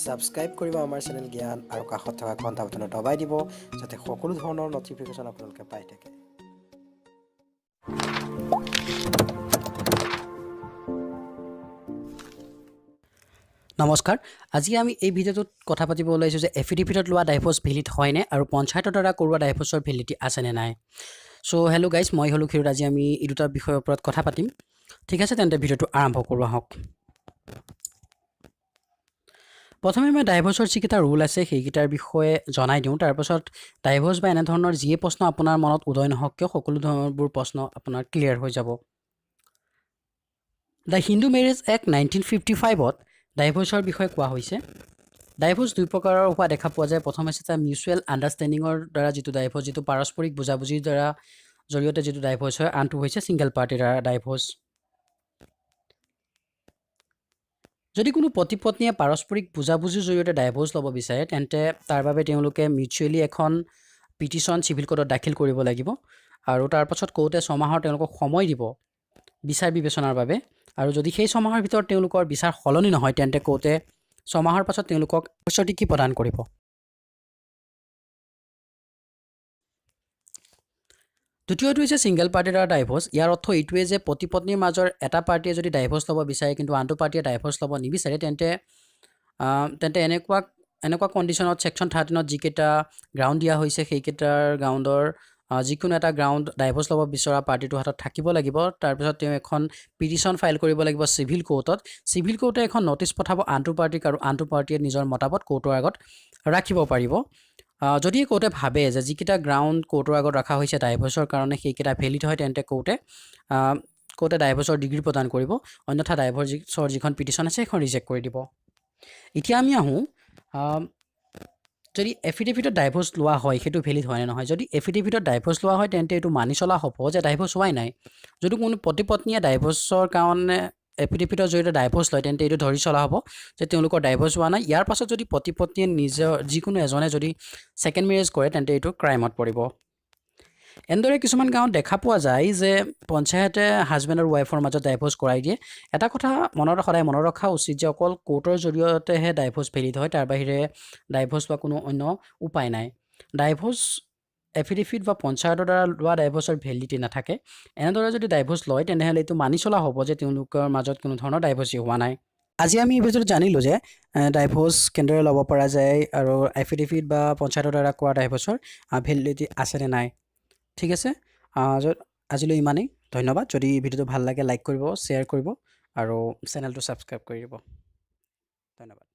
Subscribe কৰিব আমাৰ channel জ্ঞান আৰু কাষত থকা ঘণ্টা বাটনত দবাই দিব যাতে সকলো ধৰণৰ নটিফিকেশ্যন আপোনালোকে পাই থাকে। নমস্কাৰ, আজি আমি এই ভিডিঅ'টোত কথা পাতিব ওলাইছোঁ যে এফিডেভিটত লোৱা ডাইভৰ্চ ভেলিড হয়নে আৰু পঞ্চায়তৰ দ্বাৰা কৰোৱা ডাইভৰ্চৰ ভেলিডিটি আছেনে নাই। চ' হেল্ল' গাইজ, মই হ'লোঁ ক্ষীৰোদ। আজি আমি এই দুটা বিষয়ৰ ওপৰত কথা পাতিম। ঠিক আছে, তেন্তে ভিডিঅ'টো আৰম্ভ কৰোঁ আহক। প্ৰথমে মই ডাইভৰ্চৰ যিকেইটা ৰুল আছে সেইকেইটাৰ বিষয়ে জনাই দিওঁ। তাৰপাছত ডাইভৰ্চ বা এনেধৰণৰ যিয়ে প্ৰশ্ন আপোনাৰ মনত উদয় নহওক কিয় সকলো ধৰণবোৰ প্ৰশ্ন আপোনাৰ ক্লিয়াৰ হৈ যাব। দ্য হিন্দু মেৰেজ এক্ট 1955ত ডাইভৰ্চৰ বিষয়ে কোৱা হৈছে। ডাইভৰ্চ দুই প্ৰকাৰৰ হোৱা দেখা পোৱা যায়। প্ৰথম হৈছে এটা মিউচুৱেল আণ্ডাৰষ্টেণ্ডিঙৰ দ্বাৰা যিটো ডাইভৰ্চ, যিটো পাৰস্পৰিক বুজাবুজিৰ দ্বাৰা জৰিয়তে যিটো ডাইভৰ্চ হয়। আনটো হৈছে ছিংগল পাৰ্টিৰ দ্বাৰা ডাইভৰ্চ। যদি কোনো পতি পত্নীয়ে পাৰস্পৰিক বুজাবুজিৰ জৰিয়তে ডাইভৰ্চ ল'ব বিচাৰে তেন্তে তাৰ বাবে তেওঁলোকে মিউচুৱেলি এখন পিটিশ্যন চিভিল কোৰ্টত দাখিল কৰিব লাগিব আৰু তাৰ পাছত কোৰ্টে 6 মাহৰ তেওঁলোকক সময় দিব বিচাৰ বিবেচনাৰ বাবে। আৰু যদি সেই 6 মাহৰ ভিতৰত তেওঁলোকৰ বিচাৰ সলনি নহয় তেন্তে কোৰ্টে 6 মাহৰ পাছত তেওঁলোকক ডিক্ৰী প্ৰদান কৰিব। দ্বিতীয়টো হৈছে ছিংগল পাৰ্টিৰ দ্বাৰা ডাইভৰ্চ। ইয়াৰ অৰ্থ এইটোৱে যে পতি পত্নীৰ মাজৰ এটা পাৰ্টিয়ে যদি ডাইভৰ্চ ল'ব বিচাৰে কিন্তু আনটো পাৰ্টিয়ে ডাইভৰ্চ ল'ব নিবিচাৰে তেন্তে এনেকুৱা কণ্ডিশ্যনত ছেকশ্যন 13ত যিকেইটা গ্ৰাউণ্ড দিয়া হৈছে সেইকেইটাৰ গ্ৰাউণ্ডৰ যিকোনো এটা গ্ৰাউণ্ড ডাইভৰ্চ ল'ব বিচৰা পাৰ্টিটোৰ হাতত থাকিব লাগিব। তাৰপিছত তেওঁ এখন পিটিশ্যন ফাইল কৰিব লাগিব চিভিল কোৰ্টত। চিভিল কোৰ্টে এখন ন'টিচ পঠাব আনটো পাৰ্টিক আৰু আনটো পাৰ্টিয়ে নিজৰ মতামত কোৰ্টৰ আগত ৰাখিব পাৰিব। যদি কোৰ্টে ভাবে যে যিকেইটা গ্ৰাউণ্ড কোৰ্টৰ আগত ৰখা হৈছে ডাইভৰ্চৰ কাৰণে সেইকেইটা ভেলিড হয় তেন্তে কোৰ্টে ডাইভৰ্চৰ ডিগ্ৰী প্ৰদান কৰিব, অন্যথা ডাইভৰ্চৰ যিখন পিটিশ্যন আছে সেইখন ৰিজেক্ট কৰি দিব। এতিয়া আমি আহোঁ, যদি এফিডেভিটত ডাইভৰ্চ লোৱা হয় সেইটো ভেলিড হয় নে নহয়। যদি এফিডেভিটত ডাইভৰ্চ লোৱা হয় তেন্তে এইটো মানি চলা হ'ব যে ডাইভৰ্চ হোৱাই নাই। যদি কোনো পতি পত্নীয়ে ডাইভৰ্চৰ কাৰণে এফিডেভিটৰ জৰিয়তে ডাইভৰ্চ লয় তেন্তে এইটো ধৰি চলা হ'ব যে তেওঁলোকৰ ডাইভৰ্চ হোৱা নাই। ইয়াৰ পাছত যদি পতি পত্নীয়ে নিজৰ যিকোনো এজনে যদি ছেকেণ্ড মেৰেজ কৰে তেন্তে এইটো ক্ৰাইমত পৰিব। এনেদৰে কিছুমান গাঁৱত দেখা পোৱা যায় যে পঞ্চায়তে হাজবেণ্ড আৰু ৱাইফৰ মাজত ডাইভৰ্চ কৰাই দিয়ে। এটা কথা সদায় মনত ৰখা উচিত যে অকল কোৰ্টৰ জৰিয়তেহে ডাইভৰ্চ ভেলিড হয়, তাৰ বাহিৰে ডাইভৰ্চ বা কোনো অন্য উপায় নাই। ডাইভৰ্চ এফিডেভিট বা পঞ্চায়তৰ দ্বাৰা লোৱা ডাইভৰ্চৰ ভেলিডিটি নাথাকে। এনেদৰে যদি ডাইভৰ্চ লয় তেনেহ'লে এইটো মানি চলা হ'ব যে তেওঁলোকৰ মাজত কোনো ধৰণৰ ডাইভৰ্চি হোৱা নাই। আজি আমি এই ভিডিঅ'টোত জানিলোঁ যে ডাইভৰ্চ কেনেদৰে ল'ব পৰা যায় আৰু এফিডেভিট বা পঞ্চায়তৰ দ্বাৰা কৰা ডাইভৰ্চৰ ভেলিডিটি আছেনে নাই। ঠিক আছে, আজিলৈ ইমানেই। ধন্যবাদ। যদি ভিডিঅ'টো ভাল লাগে লাইক কৰিব, শ্বেয়াৰ কৰিব আৰু চেনেলটো ছাবস্ক্ৰাইব কৰি দিব। ধন্যবাদ।